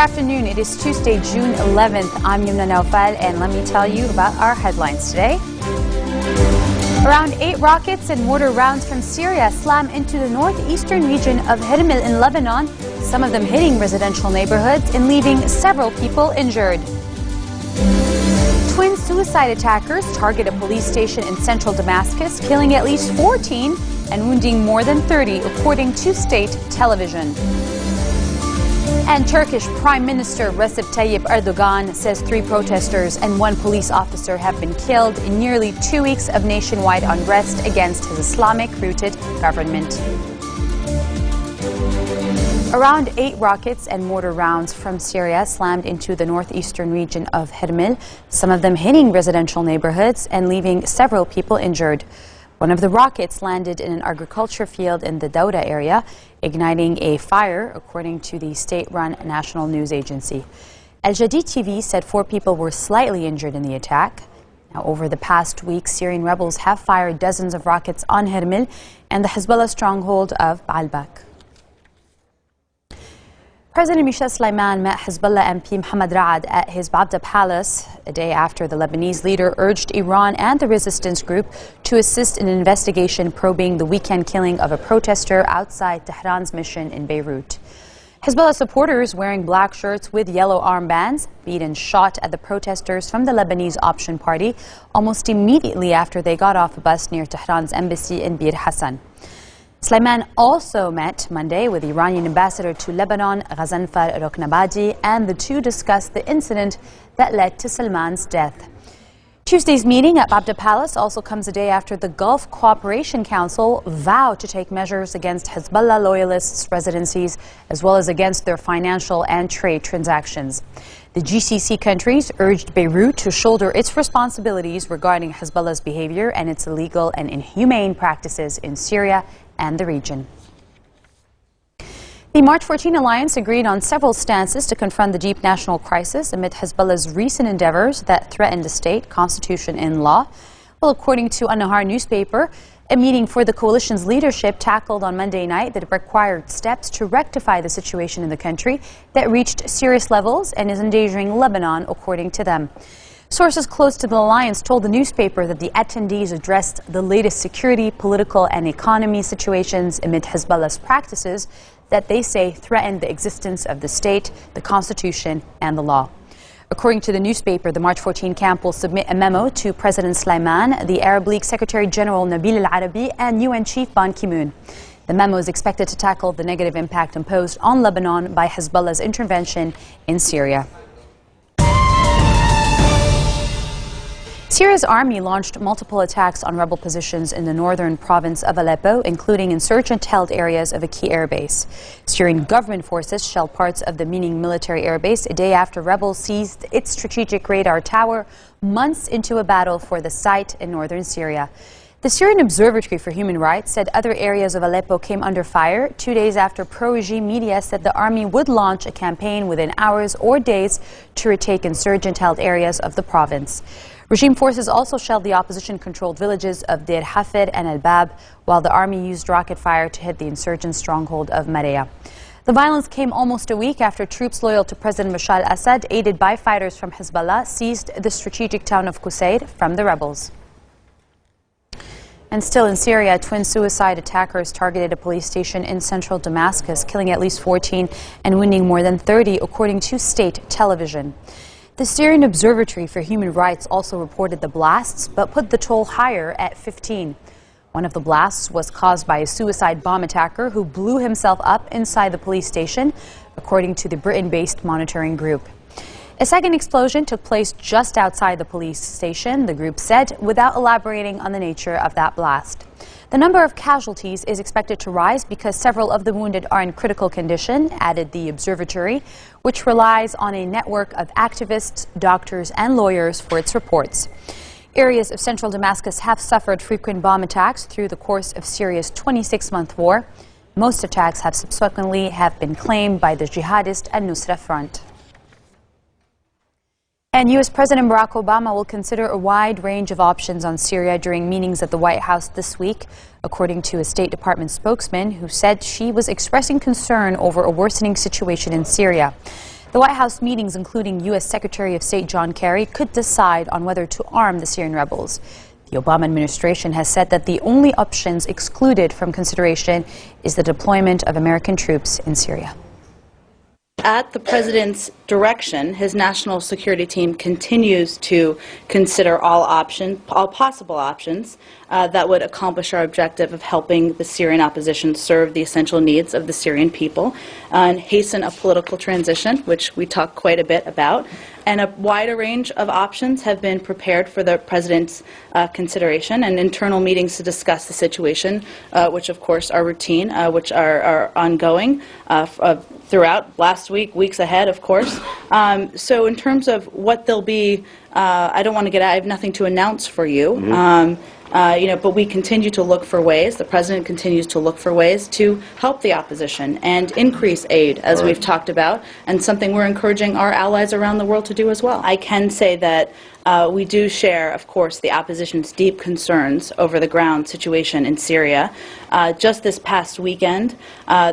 afternoon. It is Tuesday, June 11th. I'm Yumna Naufal, and let me tell you about our headlines today. Around 8 rockets and mortar rounds from Syria slam into the northeastern region of Hermel in Lebanon, some of them hitting residential neighborhoods and leaving several people injured. Twin suicide attackers target a police station in central Damascus, killing at least 14 and wounding more than 30, according to state television. And Turkish Prime Minister Recep Tayyip Erdogan says 3 protesters and 1 police officer have been killed in nearly 2 weeks of nationwide unrest against his Islamic-rooted government. Around 8 rockets and mortar rounds from Syria slammed into the northeastern region of Hermel, some of them hitting residential neighborhoods and leaving several people injured. One of the rockets landed in an agriculture field in the Dawra area, igniting a fire, according to the state-run national news agency. Al Jadid TV said 4 people were slightly injured in the attack. Now, over the past week, Syrian rebels have fired dozens of rockets on Hermel and the Hezbollah stronghold of Baalbek. President Michel Sleiman met Hezbollah MP Mohammed Raad at his Babda Palace a day after the Lebanese leader urged Iran and the resistance group to assist in an investigation probing the weekend killing of a protester outside Tehran's mission in Beirut. Hezbollah supporters wearing black shirts with yellow armbands beat and shot at the protesters from the Lebanese Option Party almost immediately after they got off a bus near Tehran's embassy in Bir Hassan. Sleiman also met Monday with Iranian ambassador to Lebanon, Ghazanfar Roknabadi, and the two discussed the incident that led to Salman's death. Tuesday's meeting at Babda Palace also comes a day after the Gulf Cooperation Council vowed to take measures against Hezbollah loyalists' residencies, as well as against their financial and trade transactions. The GCC countries urged Beirut to shoulder its responsibilities regarding Hezbollah's behavior and its illegal and inhumane practices in Syria and the region. The March 14 alliance agreed on several stances to confront the deep national crisis amid Hezbollah's recent endeavors that threaten the state, constitution and law. Well, according to An-Nahar newspaper, a meeting for the coalition's leadership tackled on Monday night that required steps to rectify the situation in the country that reached serious levels and is endangering Lebanon, according to them. Sources close to the alliance told the newspaper that the attendees addressed the latest security, political and economy situations amid Hezbollah's practices that they say threaten the existence of the state, the constitution and the law. According to the newspaper, the March 14 camp will submit a memo to President Sleiman, the Arab League Secretary General Nabil Al-Arabi and UN Chief Ban Ki-moon. The memo is expected to tackle the negative impact imposed on Lebanon by Hezbollah's intervention in Syria. Syria's army launched multiple attacks on rebel positions in the northern province of Aleppo, including insurgent-held areas of a key airbase. Syrian government forces shelled parts of the Mining military airbase a day after rebels seized its strategic radar tower, months into a battle for the site in northern Syria. The Syrian Observatory for Human Rights said other areas of Aleppo came under fire 2 days after pro-regime media said the army would launch a campaign within hours or days to retake insurgent-held areas of the province. Regime forces also shelled the opposition-controlled villages of Deir Hafir and El-Bab, while the army used rocket fire to hit the insurgent stronghold of Maria. The violence came almost a week after troops loyal to President Bashar al-Assad, aided by fighters from Hezbollah, seized the strategic town of Qusayr from the rebels. And still in Syria, twin suicide attackers targeted a police station in central Damascus, killing at least 14 and wounding more than 30, according to state television. The Syrian Observatory for Human Rights also reported the blasts, but put the toll higher at 15. One of the blasts was caused by a suicide bomb attacker who blew himself up inside the police station, according to the Britain-based monitoring group. A second explosion took place just outside the police station, the group said, without elaborating on the nature of that blast. The number of casualties is expected to rise because several of the wounded are in critical condition, added the observatory, which relies on a network of activists, doctors and lawyers for its reports. Areas of central Damascus have suffered frequent bomb attacks through the course of Syria's 26-month war. Most attacks have subsequently been claimed by the jihadist Al-Nusra Front. And U.S. President Barack Obama will consider a wide range of options on Syria during meetings at the White House this week, according to a State Department spokesman who said she was expressing concern over a worsening situation in Syria. The White House meetings, including U.S. Secretary of State John Kerry, could decide on whether to arm the Syrian rebels. The Obama administration has said that the only options excluded from consideration is the deployment of American troops in Syria. At the president's direction, his national security team continues to consider all possible options that would accomplish our objective of helping the Syrian opposition serve the essential needs of the Syrian people and hasten a political transition, which we talk quite a bit about. And a wider range of options have been prepared for the president's consideration, and internal meetings to discuss the situation, which of course are routine, which are ongoing throughout last week, weeks ahead, of course. So in terms of what they'll be, I don't want to get out, I have nothing to announce for you. But we continue to look for ways, the president continues to look for ways to help the opposition and increase aid, as we've talked about, and something we're encouraging our allies around the world to do as well. I can say that we do share, of course, the opposition's deep concerns over the ground situation in Syria. Just this past weekend,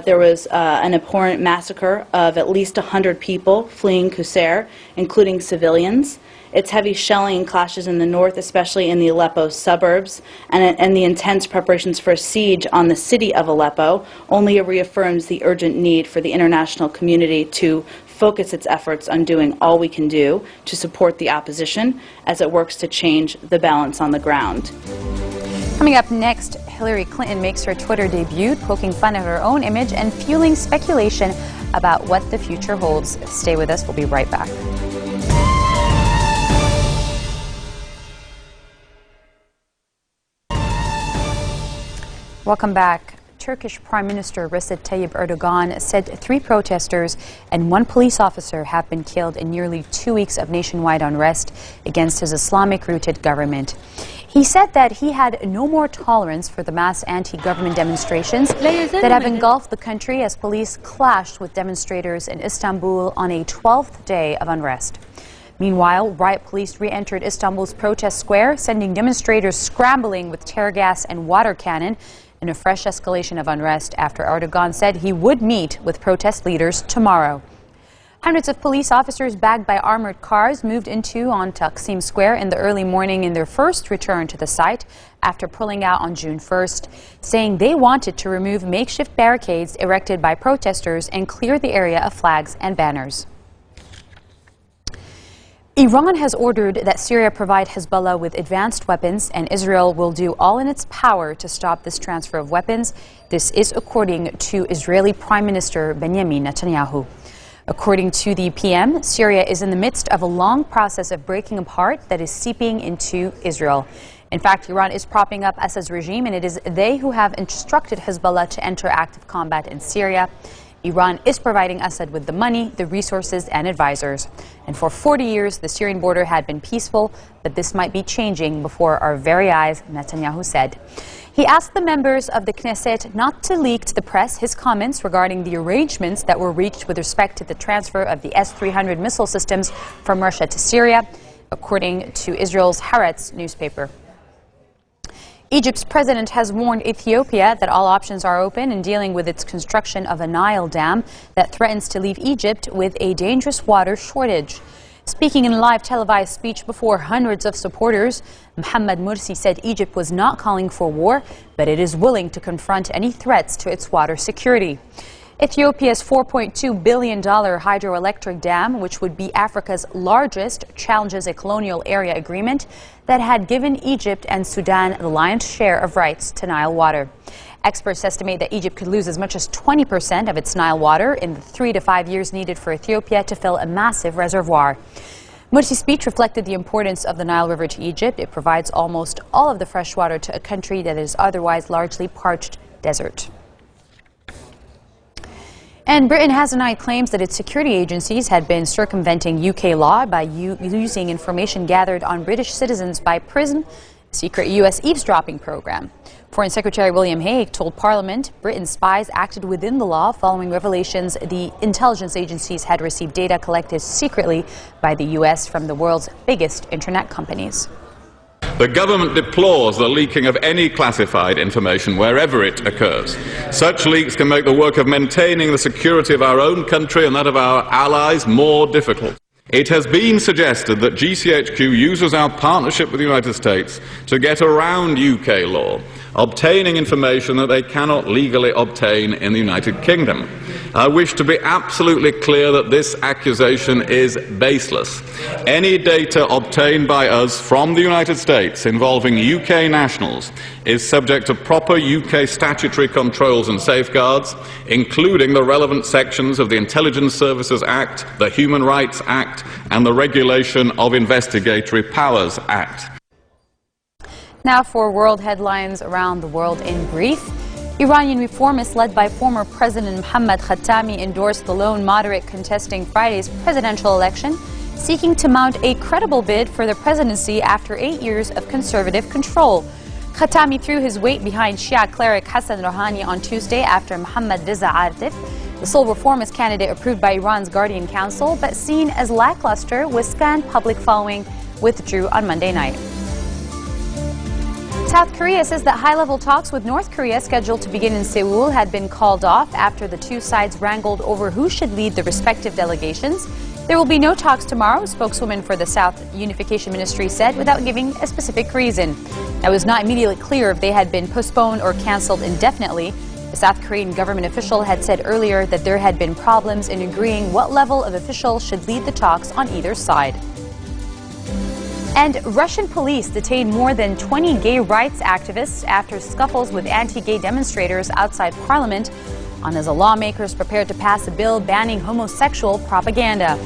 there was an abhorrent massacre of at least 100 people fleeing Qusair, including civilians. Its heavy shelling and clashes in the north, especially in the Aleppo suburbs, and the intense preparations for a siege on the city of Aleppo only reaffirms the urgent need for the international community to focus its efforts on doing all we can do to support the opposition as it works to change the balance on the ground. Coming up next, Hillary Clinton makes her Twitter debut, poking fun at her own image and fueling speculation about what the future holds. Stay with us. We'll be right back. Welcome back. Turkish Prime Minister Recep Tayyip Erdogan said 3 protesters and 1 police officer have been killed in nearly 2 weeks of nationwide unrest against his Islamic-rooted government. He said that he had no more tolerance for the mass anti-government demonstrations that have engulfed the country as police clashed with demonstrators in Istanbul on a 12th day of unrest. Meanwhile, riot police re-entered Istanbul's protest square, sending demonstrators scrambling with tear gas and water cannon in a fresh escalation of unrest after Erdogan said he would meet with protest leaders tomorrow. Hundreds of police officers bagged by armored cars moved into on Taksim Square in the early morning in their first return to the site after pulling out on June 1st, saying they wanted to remove makeshift barricades erected by protesters and clear the area of flags and banners. Iran has ordered that Syria provide Hezbollah with advanced weapons, and Israel will do all in its power to stop this transfer of weapons. This is according to Israeli Prime Minister Benjamin Netanyahu. According to the PM, Syria is in the midst of a long process of breaking apart that is seeping into Israel. In fact, Iran is propping up Assad's regime, and it is they who have instructed Hezbollah to enter active combat in Syria. Iran is providing Assad with the money, the resources, and advisors. And for 40 years, the Syrian border had been peaceful, but this might be changing before our very eyes, Netanyahu said. He asked the members of the Knesset not to leak to the press his comments regarding the arrangements that were reached with respect to the transfer of the S-300 missile systems from Russia to Syria, according to Israel's Haaretz newspaper. Egypt's president has warned Ethiopia that all options are open in dealing with its construction of a Nile dam that threatens to leave Egypt with a dangerous water shortage. Speaking in a live televised speech before hundreds of supporters, Mohamed Morsi said Egypt was not calling for war, but it is willing to confront any threats to its water security. Ethiopia's $4.2 billion hydroelectric dam, which would be Africa's largest, challenges a colonial area agreement that had given Egypt and Sudan the lion's share of rights to Nile water. Experts estimate that Egypt could lose as much as 20% of its Nile water in the 3 to 5 years needed for Ethiopia to fill a massive reservoir. Morsi's speech reflected the importance of the Nile River to Egypt. It provides almost all of the fresh water to a country that is otherwise largely parched desert. And Britain has denied claims that its security agencies had been circumventing UK law by using information gathered on British citizens by PRISM, a secret US eavesdropping program. Foreign Secretary William Hague told Parliament Britain's spies acted within the law following revelations the intelligence agencies had received data collected secretly by the US from the world's biggest internet companies. The government deplores the leaking of any classified information wherever it occurs. Such leaks can make the work of maintaining the security of our own country and that of our allies more difficult. It has been suggested that GCHQ uses our partnership with the United States to get around UK law, obtaining information that they cannot legally obtain in the United Kingdom. I wish to be absolutely clear that this accusation is baseless. Any data obtained by us from the United States involving UK nationals is subject to proper UK statutory controls and safeguards, including the relevant sections of the Intelligence Services Act, the Human Rights Act, and the Regulation of Investigatory Powers Act. Now for world headlines around the world in brief. Iranian reformists led by former President Mohammad Khatami endorsed the lone moderate contesting Friday's presidential election, seeking to mount a credible bid for the presidency after 8 years of conservative control. Khatami threw his weight behind Shia cleric Hassan Rouhani on Tuesday after Mohammad Reza Artif, the sole reformist candidate approved by Iran's Guardian Council, but seen as lackluster with scant public following, withdrew on Monday night. South Korea says that high-level talks with North Korea scheduled to begin in Seoul had been called off after the two sides wrangled over who should lead the respective delegations. There will be no talks tomorrow, spokeswoman for the South Unification Ministry said, without giving a specific reason. It was not immediately clear if they had been postponed or cancelled indefinitely. The South Korean government official had said earlier that there had been problems in agreeing what level of official should lead the talks on either side. And Russian police detained more than 20 gay rights activists after scuffles with anti-gay demonstrators outside Parliament, as lawmakers prepared to pass a bill banning homosexual propaganda.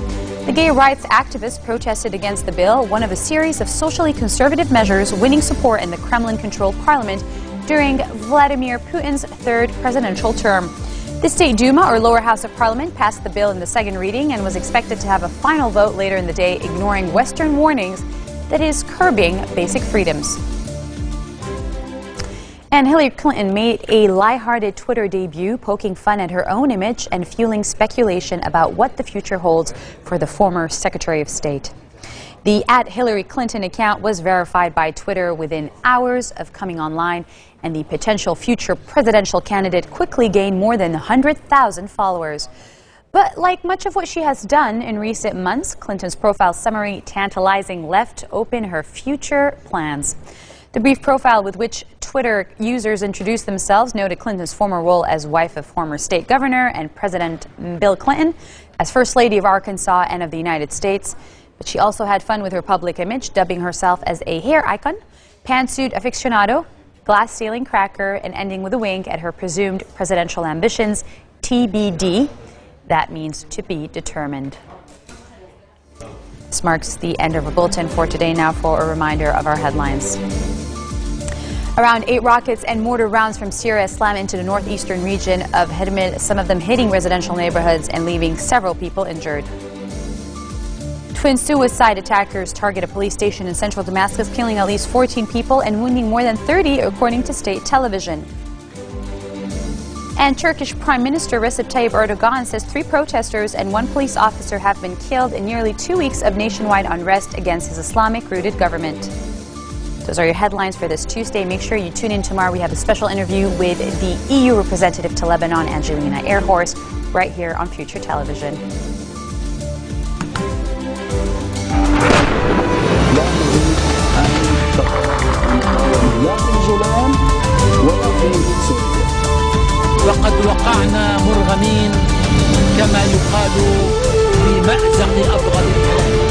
The gay rights activists protested against the bill, one of a series of socially conservative measures winning support in the Kremlin-controlled Parliament during Vladimir Putin's third presidential term. The State Duma, or lower house of Parliament, passed the bill in the second reading and was expected to have a final vote later in the day, ignoring Western warnings that is curbing basic freedoms. And Hillary Clinton made a lighthearted Twitter debut, poking fun at her own image and fueling speculation about what the future holds for the former Secretary of State. The @HillaryClinton account was verified by Twitter within hours of coming online, and the potential future presidential candidate quickly gained more than 100,000 followers. But like much of what she has done in recent months, Clinton's profile summary tantalizingly left open her future plans. The brief profile with which Twitter users introduced themselves noted Clinton's former role as wife of former state governor and President Bill Clinton, as First Lady of Arkansas and of the United States. But she also had fun with her public image, dubbing herself as a hair icon, pantsuit aficionado, glass-ceiling cracker, and ending with a wink at her presumed presidential ambitions, TBD. That means to be determined. This marks the end of our bulletin for today. Now for a reminder of our headlines. Around 8 rockets and mortar rounds from Syria slammed into the northeastern region of Idlib, some of them hitting residential neighborhoods and leaving several people injured. Twin suicide attackers target a police station in central Damascus, killing at least 14 people and wounding more than 30, according to state television. And Turkish Prime Minister Recep Tayyip Erdogan says 3 protesters and 1 police officer have been killed in nearly 2 weeks of nationwide unrest against his Islamic-rooted government. Those are your headlines for this Tuesday. Make sure you tune in tomorrow. We have a special interview with the EU representative to Lebanon, Angelina Airhorse, right here on Future Television. وقد وقعنا مرغمين كما يقال في مأزق أبغض